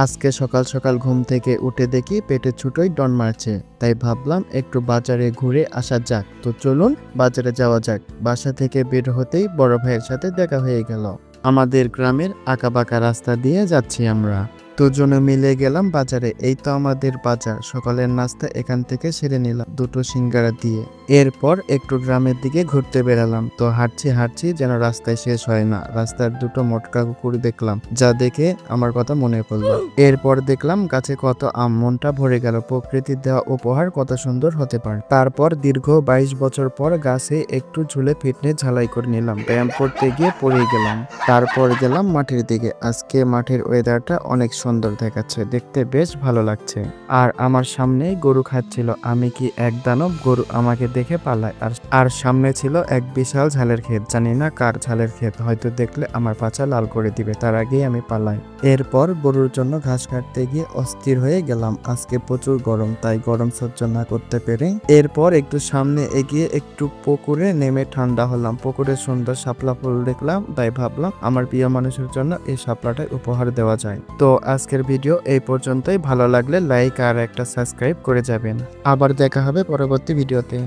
আজকে সকাল সকাল ঘুম থেকে উঠে দেখি পেটে ছোটই ডন মারছে, তাই ভাবলাম একটু বাজারে ঘুরে আসা যাক। তো চলুন বাজারে যাওয়া যাক। বাসা থেকে বের হতেই বড় ভাইয়ের সাথে দেখা হয়ে গেল। আমাদের গ্রামের আঁকাবাঁকা রাস্তা দিয়ে যাচ্ছি আমরা। দুজনে মিলে গেলাম বাজারে। এই তো আমাদের বাজার। সকালের নাস্তা এখান থেকে সেরে নিলাম দুটো সিঙ্গারা দিয়ে। এরপর একটু গ্রামের দিকে ঘুরতে বেরালাম। তো হাঁটছি যেন রাস্তায় শেষ হয় না। রাস্তার দুটো মোটকা কুকুর দেখলাম, যা দেখে আমার কথা মনে পড়লো। এরপর দেখলাম গাছে কত আম, মনটা ভরে গেল। প্রকৃতির দেওয়া উপহার কত সুন্দর হতে পারে। তারপর দীর্ঘ 22 বছর পর গাছে একটু ঝুলে ফিটনেস ঝালাই করে নিলাম। ব্যায়াম করতে গিয়ে পড়ে গেলাম। তারপর গেলাম মাঠের দিকে। আজকে মাঠের ওয়েদারটা অনেক সুন্দর দেখাচ্ছে, দেখতে বেশ ভালো লাগছে। আর আমার সামনে গরু খাচ্ছিল। আমি কি এক দানব, গরু আমাকে দেখে পালায়। আর সামনে ছিল এক বিশাল ঝালের ক্ষেত। জানি না কার ঝালের ক্ষেত, হয়তো দেখলে আমার পাছা লাল করে দিবে, তার আগেই আমি পালাই। এরপর গরুর জন্য ঘাস কাটতে গিয়ে অস্থির হয়ে গেলাম। আজকে প্রচুর গরম, তাই গরম সহ্য না করতে পেরে এরপর একটু সামনে এগিয়ে একটু পুকুরে নেমে ঠান্ডা হলাম। পুকুরে সুন্দর শাপলা ফুল দেখলাম, তাই ভাবলাম আমার প্রিয় মানুষের জন্য এই শাপলাটাই উপহার দেওয়া যায়। তো আজকের ভিডিও এই পর্যন্তই। ভালো লাগলে লাইক আর একটা সাবস্ক্রাইব করে যাবেন। আবার দেখা হবে পরবর্তী ভিডিওতে।